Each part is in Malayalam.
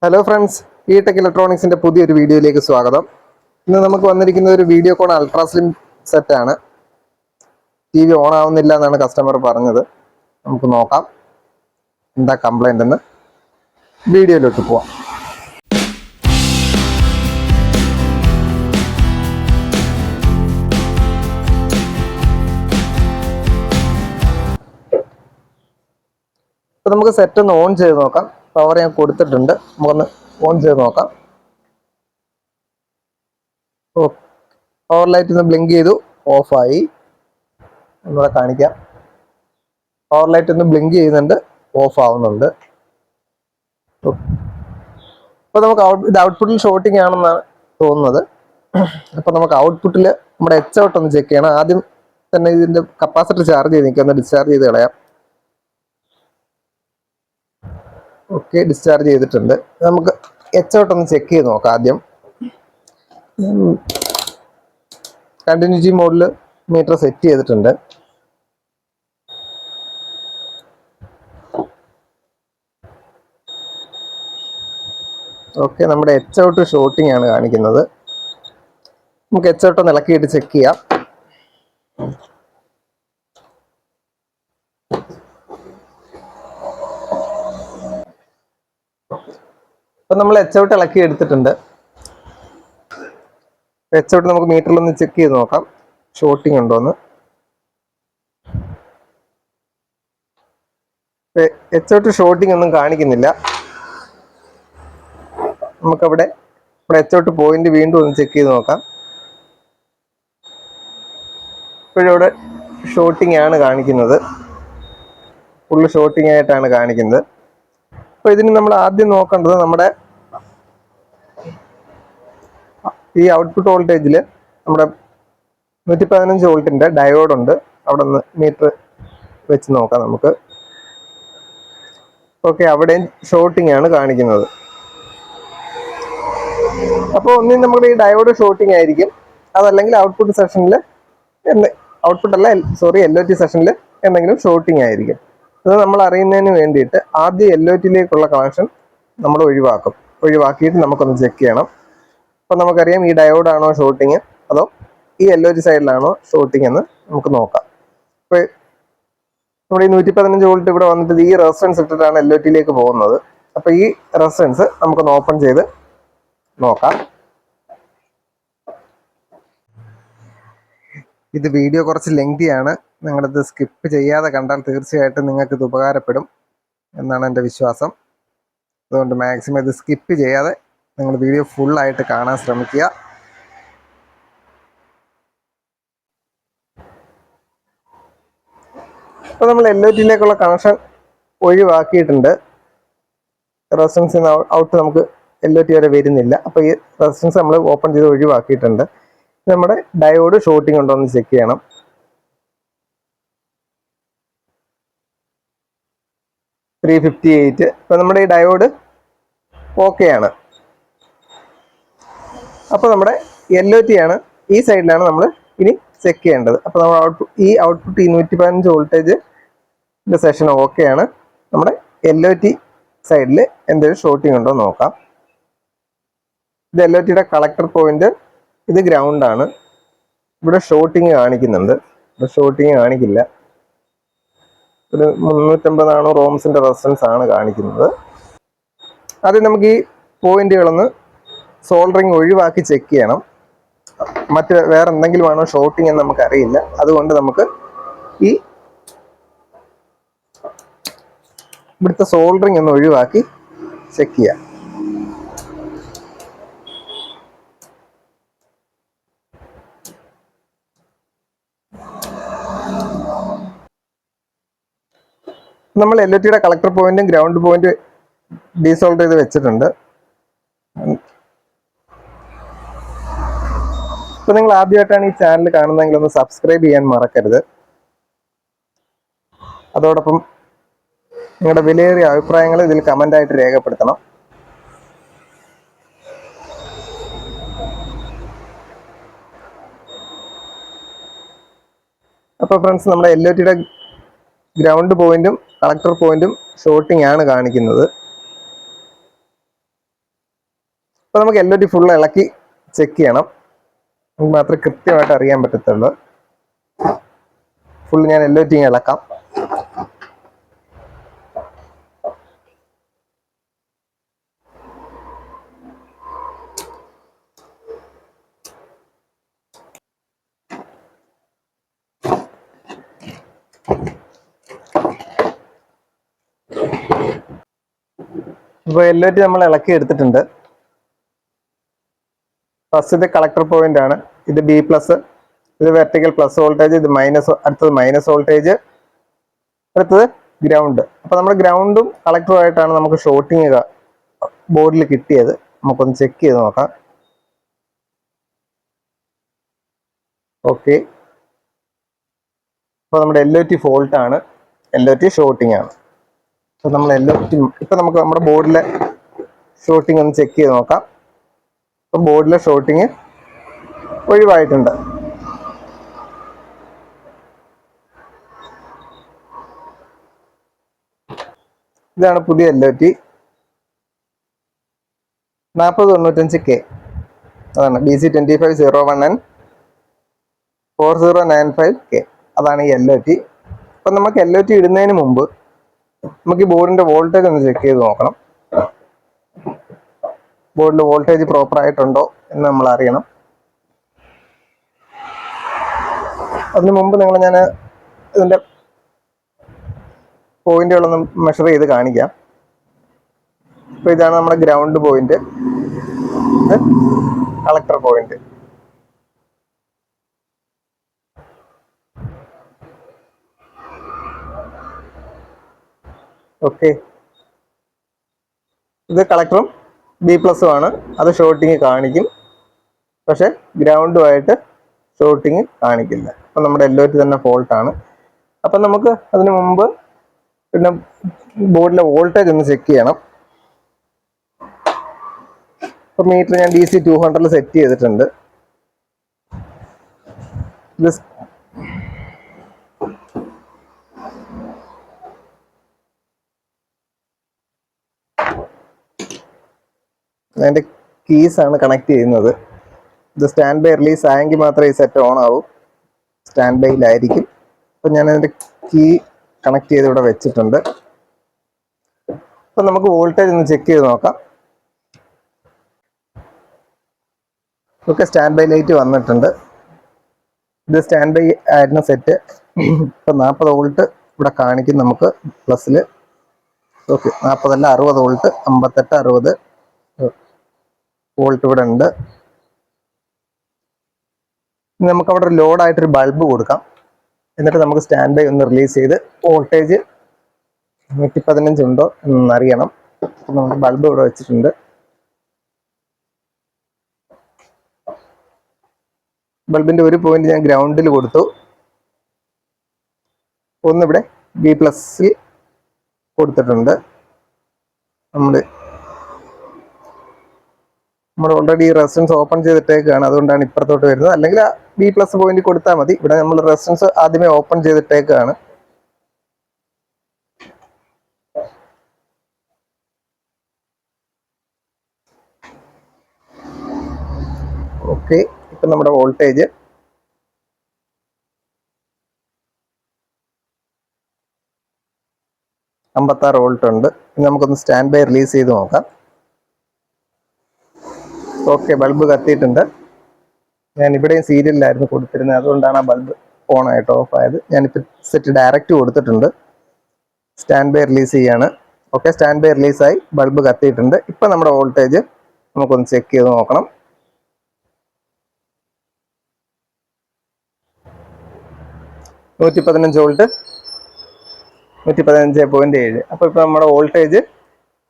ഹലോ ഫ്രണ്ട്സ്, ഇ ടെക് ഇലക്ട്രോണിക്സിന്റെ പുതിയൊരു വീഡിയോയിലേക്ക് സ്വാഗതം. ഇന്ന് നമുക്ക് വന്നിരിക്കുന്ന ഒരു വീഡിയോകോൺ അൾട്രാ സ്ലിം സെറ്റാണ്. ടി വി ഓൺ ആവുന്നില്ല എന്നാണ് കസ്റ്റമർ പറഞ്ഞത്. നമുക്ക് നോക്കാം എന്താ കംപ്ലൈന്റ് എന്ന്. വീഡിയോയിലോട്ട് പോവാം. ഇപ്പൊ നമുക്ക് സെറ്റ് ഒന്ന് ഓൺ ചെയ്ത് നോക്കാം. പവർ ഞാൻ കൊടുത്തിട്ടുണ്ട്, നമുക്കൊന്ന് ഓൺ ചെയ്ത് നോക്കാം. പവർ ലൈറ്റ് ഒന്ന് ബ്ലിങ്ക് ചെയ്തു, ഓഫായി. ഒന്നുകൂടെ കാണിക്കാം. പവർ ലൈറ്റ് ഒന്ന് ബ്ലിങ്ക് ചെയ്യുന്നുണ്ട്, ഓഫ് ആവുന്നുണ്ട്. അപ്പൊ നമുക്ക് ഇത് ഔട്ട്പുട്ടിൽ ഷോർട്ടിങ് ആണെന്നാണ് തോന്നുന്നത്. അപ്പൊ നമുക്ക് ഔട്ട്പുട്ടിൽ നമ്മുടെ എച്ച് ഔട്ട് ഒന്ന് ചെക്ക് ചെയ്യണം. ആദ്യം തന്നെ ഇതിന്റെ കപ്പാസിറ്റർ ചാർജ് ചെയ്ത് നിൽക്കുക, ഒന്ന് ഡിസ്ചാർജ് ചെയ്ത് കളയാം. ഓക്കെ, ഡിസ്ചാർജ് ചെയ്തിട്ടുണ്ട്. നമുക്ക് എച്ച് ഔട്ട് ഒന്ന് ചെക്ക് ചെയ്ത് നോക്കാം. ആദ്യം കണ്ടിന്യൂറ്റി മോഡിൽ മീറ്റർ സെറ്റ് ചെയ്തിട്ടുണ്ട്. ഓക്കെ, നമ്മുടെ എച്ച് ഔട്ട് ഷോർട്ടിങ് ആണ് കാണിക്കുന്നത്. നമുക്ക് എച്ച് ഔട്ട് ഒന്ന് ഇളക്കിയിട്ട് ചെക്ക് ചെയ്യാം. അപ്പൊ നമ്മൾ എച്ച് ഔട്ട് ഇളക്കി എടുത്തിട്ടുണ്ട്. എച്ച് ഔട്ട് നമുക്ക് മീറ്ററിൽ ഒന്ന് ചെക്ക് ചെയ്ത് നോക്കാം, ഷോർട്ടിങ് ഉണ്ടോന്ന്. എച്ച് ഔട്ട് ഷോർട്ടിങ് ഒന്നും കാണിക്കുന്നില്ല. നമുക്കവിടെ എച്ച് ഔട്ട് പോയിന്റ് വീണ്ടും ഒന്ന് ചെക്ക് ചെയ്ത് നോക്കാം. ഇപ്പോഴിവിടെ ഷോർട്ടിങ് ആണ് കാണിക്കുന്നത്, ഫുള്ള് ഷോർട്ടിങ് ആയിട്ടാണ് കാണിക്കുന്നത്. അപ്പൊ ഇതിന് നമ്മൾ ആദ്യം നോക്കേണ്ടത് നമ്മുടെ ഈ ഔട്ട്പുട്ട് വോൾട്ടേജിൽ നമ്മുടെ 115 വോൾട്ടിന്റെ ഡയോഡ് ഉണ്ട്. അവിടെ നിന്ന് മീറ്റർ വെച്ച് നോക്കാം നമുക്ക്. ഓക്കെ, അവിടെയും ഷോർട്ടിങ് ആണ് കാണിക്കുന്നത്. അപ്പോൾ ഒന്നും നമ്മുടെ ഈ ഡയോഡ് ഷോർട്ടിങ് ആയിരിക്കും, അതല്ലെങ്കിൽ ഔട്ട്പുട്ട് സെഷനിൽ LOT സെഷനിൽ എന്തെങ്കിലും ഷോർട്ടിങ് ആയിരിക്കും. ഇത് നമ്മൾ അറിയുന്നതിന് വേണ്ടിയിട്ട് ആദ്യം LOTയിലേക്കുള്ള കണക്ഷൻ നമ്മൾ ഒഴിവാക്കിയിട്ട് നമുക്കൊന്ന് ചെക്ക് ചെയ്യണം. അപ്പം നമുക്കറിയാം ഈ ഡയോഡാണോ ഷോർട്ടിങ് അതോ ഈ LOT സൈഡിലാണോ ഷോർട്ടിങ് എന്ന് നമുക്ക് നോക്കാം. അപ്പോൾ നമ്മുടെ ഈ 115 വോൾട്ട് ഇവിടെ വന്നിട്ട് ഈ റെസിസ്റ്റൻസ് ഇട്ടിട്ടാണ് LOTയിലേക്ക് പോകുന്നത്. അപ്പോൾ ഈ റെസിസ്റ്റൻസ് നമുക്കൊന്ന് ഓപ്പൺ ചെയ്ത് നോക്കാം. ഇത് വീഡിയോ കുറച്ച് ലെങ്തിയാണ്, നിങ്ങളിത് സ്കിപ്പ് ചെയ്യാതെ കണ്ടാൽ തീർച്ചയായിട്ടും നിങ്ങൾക്ക് ഇത് ഉപകാരപ്പെടും എന്നാണ് എൻ്റെ വിശ്വാസം. അതുകൊണ്ട് മാക്സിമം ഇത് സ്കിപ്പ് ചെയ്യാതെ നിങ്ങൾ വീഡിയോ ഫുള്ളായിട്ട് കാണാൻ ശ്രമിക്കുക. അപ്പോൾ നമ്മൾ LOTയിലേക്കുള്ള കണക്ഷൻ ഒഴിവാക്കിയിട്ടുണ്ട്. റെസിസ്റ്റൻസ് ഔട്ട് നമുക്ക് LOT വരെ വരുന്നില്ല. അപ്പോൾ ഈ റെസിസ്റ്റൻസ് നമ്മൾ ഓപ്പൺ ചെയ്ത് ഒഴിവാക്കിയിട്ടുണ്ട്. നമ്മുടെ ഡയോഡ് ഷോർട്ടിങ് ഉണ്ടോ എന്ന് ചെക്ക് ചെയ്യണം. $358. ഇപ്പം നമ്മുടെ ഈ ഡയോഡ് ഓക്കെ ആണ്. അപ്പോൾ നമ്മുടെ LOT ആണ്, ഈ സൈഡിലാണ് നമ്മൾ ഇനി ചെക്ക് ചെയ്യേണ്ടത്. അപ്പോൾ നമ്മൾ ഔട്ട്പുട്ട് 115 വോൾട്ടേജ് സെഷൻ ഓക്കെ ആണ്. നമ്മുടെ LOT സൈഡിൽ എന്തെങ്കിലും ഷോർട്ടിങ് ഉണ്ടോ നോക്കാം. ഇത് LOTയുടെ കളക്ടർ പോയിന്റ്, ഇത് ഗ്രൗണ്ട് ആണ്. ഇവിടെ ഷോർട്ടിങ് കാണിക്കുന്നുണ്ട്, ഇവിടെ ഷോർട്ടിങ് കാണിക്കില്ല. ഒരു 350 ഓംസിന്റെ റെസിസ്റ്റൻസ് ആണ് കാണിക്കുന്നത്. ആദ്യം നമുക്ക് ഈ പോയിന്റുകളൊന്ന് സോൾഡറിങ് ഒഴിവാക്കി ചെക്ക് ചെയ്യണം. വേറെ എന്തെങ്കിലും ആണോ ഷോർട്ടിങ് എന്ന് നമുക്കറിയില്ല. അതുകൊണ്ട് നമുക്ക് ഈ ഇവിടുത്തെ സോൾഡറിങ് ഒന്ന് ഒഴിവാക്കി ചെക്ക് ചെയ്യാം. നമ്മൾ LOTയുടെ കളക്ടർ പോയിന്റും ഗ്രൗണ്ട് പോയിന്റ് ഡീസോൾവ് ചെയ്ത് വെച്ചിട്ടുണ്ട്. ഇപ്പൊ നിങ്ങൾ ആദ്യമായിട്ടാണ് ഈ ചാനൽ കാണുന്നതെങ്കിൽ ഒന്ന് സബ്സ്ക്രൈബ് ചെയ്യാൻ മറക്കരുത്. അതോടൊപ്പം നിങ്ങളുടെ വിലയേറിയ അഭിപ്രായങ്ങൾ ഇതിൽ കമന്റ് ആയിട്ട് രേഖപ്പെടുത്തണം. അപ്പോൾ ഫ്രണ്ട്സ്, നമ്മുടെ LOTയുടെ ഗ്രൗണ്ട് പോയിന്റും കളക്ടർ പോയിന്റും ഷോർട്ടിങ് ആണ് കാണിക്കുന്നത്. അപ്പോൾ നമുക്ക് എൽ ഒ ടി ഫുൾ ഇളക്കി ചെക്ക് ചെയ്യണം. നമുക്ക് മാത്രമേ കൃത്യമായിട്ട് അറിയാൻ പറ്റത്തുള്ളൂ. ഫുൾ ഞാൻ എൽ ഒ ടി ഇളക്കാം. ഇപ്പോൾ എൽ ഒ ടി നമ്മൾ ഇളക്കി എടുത്തിട്ടുണ്ട്. ഫസ്റ്റ് ഇത് കളക്ടർ പോയിന്റ് ആണ്. ഇത് ബി പ്ലസ്, ഇത് വെർട്ടിക്കൽ പ്ലസ് വോൾട്ടേജ്, ഇത് മൈനസ്, അടുത്തത് മൈനസ് വോൾട്ടേജ്, അടുത്തത് ഗ്രൗണ്ട്. അപ്പൊ നമ്മുടെ ഗ്രൗണ്ടും കളക്ടറും ആയിട്ടാണ് നമുക്ക് ഷോർട്ടിങ് ബോർഡിൽ കിട്ടിയത്. നമുക്കൊന്ന് ചെക്ക് ചെയ്ത് നോക്കാം. ഓക്കെ, അപ്പോൾ നമ്മുടെ എൽ ഒ ടി ഫോൾട്ട് ആണ്, എൽ ഒ ടി ഷോർട്ടിങ് ആണ്. അപ്പോൾ നമ്മൾ എൽ ഒ ടി ഇപ്പൊ നമുക്ക് നമ്മുടെ ബോർഡിലെ ഷോർട്ടിങ് ഒന്ന് ചെക്ക് ചെയ്ത് നോക്കാം. ഇപ്പം ബോർഡിലെ ഷോർട്ടിങ് ഒഴിവായിട്ടുണ്ട്. ഇതാണ് പുതിയ എൽ ഒ ടി 4095K. അതാണ് BC2501N 4095K. അതാണ് ഈ എൽ ഒ ടി. അപ്പം നമുക്ക് എൽ ഒ ടി ഇടുന്നതിന് മുമ്പ് നമുക്ക് ഈ ബോർഡിന്റെ വോൾട്ടേജ് ഒന്ന് ചെക്ക് ചെയ്ത് നോക്കണം. ബോർഡിൽ വോൾട്ടേജ് പ്രോപ്പർ ആയിട്ടുണ്ടോ എന്ന് നമ്മൾ അറിയണം. അതിന് മുമ്പ് ഞാൻ ഇതിന്റെ പോയിന്റുകളൊന്ന് മെഷർ ചെയ്ത് കാണിക്കാം. ഇപ്പൊ ഇതാണ് നമ്മുടെ ഗ്രൗണ്ട് പോയിന്റ്, ഇത് കളക്ടർ പോയിന്റ്. ഓക്കെ, ഇത് കളക്ടറും ബി പ്ലസും ആണ്. അത് ഷോർട്ടിങ് കാണിക്കും, പക്ഷെ ഗ്രൗണ്ടുമായിട്ട് ഷോർട്ടിങ് കാണിക്കില്ല. അപ്പം നമ്മുടെ എൽ ഒ ടി തന്നെ ഫോൾട്ടാണ്. അപ്പം നമുക്ക് അതിന് മുമ്പ് പിന്നെ ബോർഡിലെ വോൾട്ടേജ് ഒന്ന് ചെക്ക് ചെയ്യണം. ഇപ്പം മീറ്റർ ഞാൻ DC 200 സെറ്റ് ചെയ്തിട്ടുണ്ട്. അതിൻ്റെ കീസാണ് കണക്ട് ചെയ്യുന്നത്. ഇത് സ്റ്റാൻഡ് ബൈ റിലീസ് ആയെങ്കിൽ മാത്രമേ ഈ സെറ്റ് ഓൺ ആവൂ. സ്റ്റാൻഡ് ബൈയിലായിരിക്കും. അപ്പം ഞാൻ അതിൻ്റെ കീ കണക്ട് ചെയ്ത് ഇവിടെ വെച്ചിട്ടുണ്ട്. അപ്പം നമുക്ക് വോൾട്ടേജ് ഒന്ന് ചെക്ക് ചെയ്ത് നോക്കാം. ഓക്കെ, സ്റ്റാൻഡ് ബൈ ലൈറ്റ് വന്നിട്ടുണ്ട്. ഇത് സ്റ്റാൻഡ് ബൈ ആയിരുന്ന സെറ്റ്. ഇപ്പം 40 വോൾട്ട് ഇവിടെ കാണിക്കും നമുക്ക് പ്ലസ്സിൽ. ഓക്കെ, 40 അല്ല 60 വോൾട്ട്, 58, 60 വോൾട്ട് ഇവിടെ ഉണ്ട്. ഇനി നമുക്ക് അവിടെ ഒരു ലോഡായിട്ടൊരു ബൾബ് കൊടുക്കാം. എന്നിട്ട് നമുക്ക് സ്റ്റാൻഡ് ബൈ ഒന്ന് റിലീസ് ചെയ്ത് വോൾട്ടേജ് 115 ഉണ്ടോ എന്നറിയണം. നമുക്ക് ബൾബ് ഇവിടെ വെച്ചിട്ടുണ്ട്. ബൾബിന്റെ ഒരു പോയിന്റ് ഞാൻ ഗ്രൗണ്ടിൽ കൊടുത്തു, ഒന്നിവിടെ ബി പ്ലസിൽ കൊടുത്തിട്ടുണ്ട്. നമ്മൾ ഓൾറെഡി റെസിസ്റ്റൻസ് ഓപ്പൺ ചെയ്തിട്ടേക്കാണ്, അതുകൊണ്ടാണ് ഇപ്പുറത്തോട്ട് വരുന്നത്. അല്ലെങ്കിൽ ബി പ്ലസ് പോയിന്റ് കൊടുത്താൽ മതി. ഇവിടെ നമ്മൾ റെസിസ്റ്റൻസ് ആദ്യമേ ഓപ്പൺ ചെയ്തിട്ടേക്കാണ്. ഓക്കെ, ഇപ്പം നമ്മുടെ വോൾട്ടേജ് 56 വോൾട്ട് ഉണ്ട്. ഇനി നമുക്കൊന്ന് സ്റ്റാൻഡ് ബൈ റിലീസ് ചെയ്ത് നോക്കാം. ഓക്കെ, ബൾബ് കത്തിയിട്ടുണ്ട്. ഞാൻ ഇവിടെയും സീരിയലിലായിരുന്നു കൊടുത്തിരുന്നത്, അതുകൊണ്ടാണ് ആ ബൾബ് ഓൺ ആയിട്ട് ഓഫ് ആയത്. ഞാനിപ്പോൾ സെറ്റ് ഡയറക്റ്റ് കൊടുത്തിട്ടുണ്ട്. സ്റ്റാൻഡ് ബൈ റിലീസ് ചെയ്യാണ്. ഓക്കെ, സ്റ്റാൻഡ് ബൈ റിലീസായി, ബൾബ് കത്തിയിട്ടുണ്ട്. ഇപ്പം നമ്മുടെ വോൾട്ടേജ് നമുക്കൊന്ന് ചെക്ക് ചെയ്ത് നോക്കണം. 115 വോൾട്ട്, 115.7. അപ്പോൾ ഇപ്പോൾ നമ്മുടെ വോൾട്ടേജ്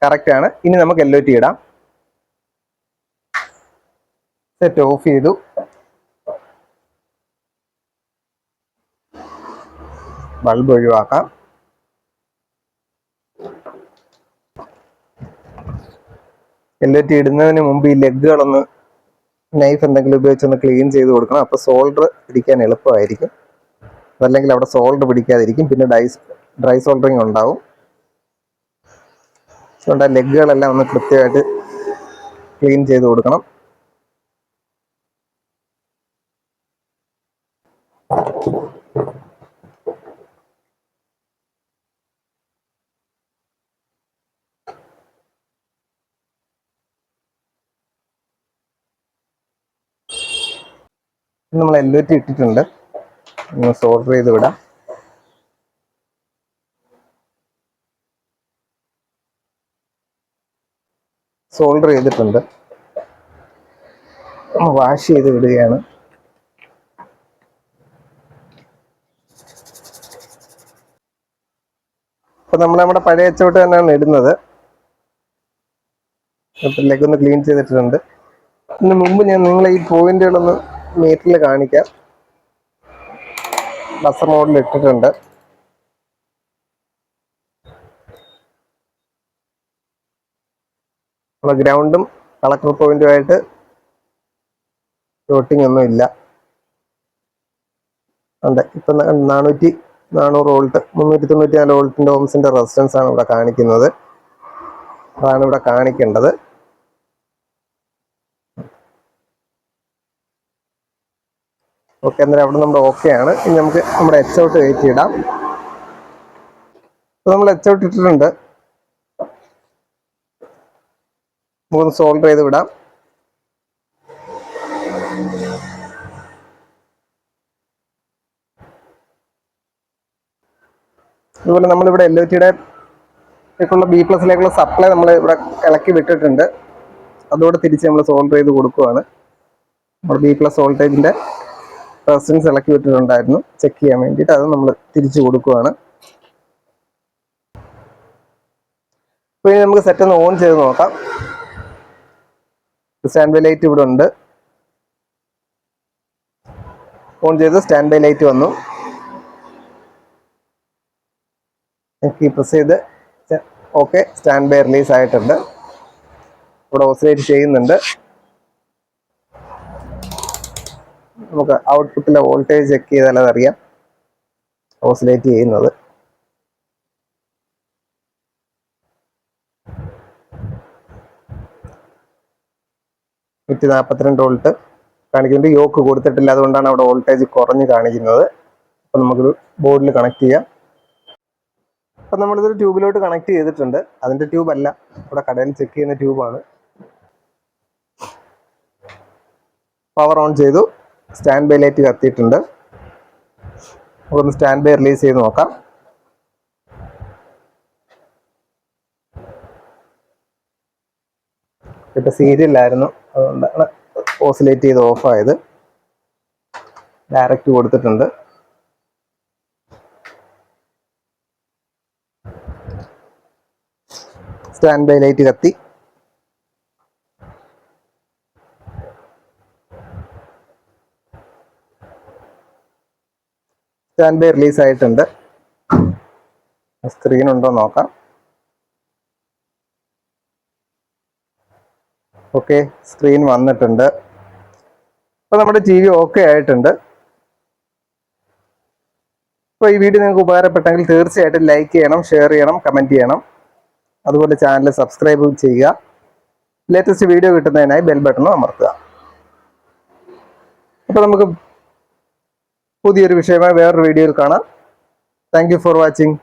കറക്റ്റ് ആണ്. ഇനി നമുക്ക് എൽ ഒ ടി ഇടാം. സെറ്റ് ഓഫ് ചെയ്തു. ബൾബ് ഒഴിവാക്കാം. എൽ ഒ ടി ഇടുന്നതിന് മുമ്പ് ഈ ലെഗുകളൊന്ന് നൈഫ് എന്തെങ്കിലും ഉപയോഗിച്ചൊന്ന് ക്ലീൻ ചെയ്ത് കൊടുക്കണം. അപ്പോൾ സോൾഡർ പിടിക്കാൻ എളുപ്പമായിരിക്കും. അതല്ലെങ്കിൽ അവിടെ സോൾഡർ പിടിക്കാതിരിക്കും, പിന്നെ ഡ്രൈ സോൾഡറിങ് ഉണ്ടാവും. അതുകൊണ്ട് ആ ലെഗുകളെല്ലാം ഒന്ന് കൃത്യമായിട്ട് ക്ലീൻ ചെയ്ത് കൊടുക്കണം. നമ്മൾ LOT ഇട്ടിട്ടുണ്ട്, സോൾഡർ ചെയ്ത് വിടാം. സോൾഡർ ചെയ്തിട്ടുണ്ട്, വാഷ് ചെയ്ത് വിടുകയാണ്. അപ്പൊ നമ്മൾ നമ്മുടെ പഴയ എച്ചൗട്ട് തന്നെയാണ് ഇടുന്നത്. ലെഗൊന്ന് ക്ലീൻ ചെയ്തിട്ടുണ്ട്. ഇതിന് മുമ്പ് ഞാൻ നിങ്ങളെ ഈ പോയിന്റുകളൊന്ന് മീറ്ററിൽ കാണിക്കാം. ബസർ മോഡിൽ ഇട്ടിട്ടുണ്ട്. നമ്മുടെ ഗ്രൗണ്ടും കളക്ടർ പോയിന്റുമായിട്ട് ഡോട്ടിങ് ഒന്നും ഇല്ല. ഉണ്ട്. ഇപ്പൊ 400 വോൾട്ട് 394 വോൾട്ടിന്റെ ഓംസിന്റെ റെസിസ്റ്റൻസ് ആണ് ഇവിടെ കാണിക്കുന്നത്. അതാണ് ഇവിടെ കാണിക്കേണ്ടത്. ഓക്കെ, അന്നേരം അവിടെ നമ്മുടെ ഓക്കെ ആണ്. ഇനി നമുക്ക് നമ്മുടെ എച്ചൗട്ട് കയറ്റി ഇടാം. നമ്മൾ എച്ചൗട്ട് ഇട്ടിട്ടുണ്ട്, നമുക്കൊന്ന് സോൾഡർ ചെയ്ത് വിടാം. അതുപോലെ നമ്മളിവിടെ LOTയുടെ B+ലേക്കുള്ള സപ്ലൈ നമ്മൾ ഇവിടെ ഇളക്കി വിട്ടിട്ടുണ്ട്. അതോടെ തിരിച്ച് നമ്മൾ സോൾഡർ ചെയ്ത് കൊടുക്കുകയാണ്. നമ്മുടെ B+ വോൾട്ടേജിന്റെ റെസിസ്റ്റൻസ് ഇളക്കി വിട്ടിട്ടുണ്ടായിരുന്നു, ചെക്ക് ചെയ്യാൻ വേണ്ടിയിട്ട്. അത് നമ്മൾ തിരിച്ചു കൊടുക്കുകയാണ്. അപ്പോൾ ഇനി നമുക്ക് സെറ്റ് ഒന്ന് ഓൺ ചെയ്ത് നോക്കാം. സ്റ്റാൻഡ് ബൈ ലൈറ്റ് ഇവിടെ ഉണ്ട്. ഓൺ ചെയ്ത് സ്റ്റാൻഡ് ബൈ ലൈറ്റ് വന്നു. പ്രസ് ചെയ്ത് ഓക്കെ, സ്റ്റാൻഡ് ബൈ റിലീസ് ആയിട്ടുണ്ട്. ഇവിടെ ഓസിലേറ്റ് ചെയ്യുന്നുണ്ട്. നമുക്ക് ഔട്ട്പുട്ടിലെ വോൾട്ടേജ് ചെക്ക് ചെയ്താൽ അതറിയാം ഓസിലേറ്റ് ചെയ്യുന്നത്. വോൾട്ട് കാണിക്കുന്നുണ്ട്. യോക്ക് കൊടുത്തിട്ടില്ല, അതുകൊണ്ടാണ് അവിടെ വോൾട്ടേജ് കുറഞ്ഞ് കാണിക്കുന്നത്. അപ്പം നമുക്കൊരു ബോർഡിൽ കണക്ട് ചെയ്യാം. അപ്പം നമ്മളിതൊരു ട്യൂബിലോട്ട് കണക്ട് ചെയ്തിട്ടുണ്ട്. അതിൻ്റെ ട്യൂബല്ല, ഇവിടെ കടയിൽ ചെക്ക് ചെയ്യുന്ന ട്യൂബാണ്. പവർ ഓൺ ചെയ്തു. സ്റ്റാൻഡ് ബൈ ലൈറ്റ് കത്തിയിട്ടുണ്ട്. ഒന്ന് സ്റ്റാൻഡ് ബൈ റിലീസ് ചെയ്ത് നോക്കാം. ഇപ്പം സീരിയലായിരുന്നു, അതുകൊണ്ടാണ് ഓസിലേറ്റ് ചെയ്ത് ഓഫായത്. ഡയറക്റ്റ് കൊടുത്തിട്ടുണ്ട്. സ്റ്റാൻഡ് ബൈ ലൈറ്റ് കത്തി. സ്റ്റാൻഡ് ബൈ റിലീസ് ആയിട്ടുണ്ട്. സ്ക്രീൻ ഉണ്ടോ നോക്കാം. ഓക്കെ, സ്ക്രീൻ വന്നിട്ടുണ്ട്. അപ്പോൾ നമ്മുടെ TV ഓക്കെ ആയിട്ടുണ്ട്. അപ്പോൾ ഈ വീഡിയോ നിങ്ങൾക്ക് ഉപകാരപ്പെട്ടെങ്കിൽ തീർച്ചയായിട്ടും ലൈക്ക് ചെയ്യണം, ഷെയർ ചെയ്യണം, കമൻറ്റ് ചെയ്യണം. അതുപോലെ ചാനൽ സബ്സ്ക്രൈബ് ചെയ്യുക. ലേറ്റസ്റ്റ് വീഡിയോ കിട്ടുന്നതിനായി ബെൽ ബട്ടണും അമർത്തുക. അപ്പോൾ നമുക്ക് പുതിയൊരു വിഷയമായി വേറൊരു വീഡിയോയിൽ കാണാം. Thank you for watching.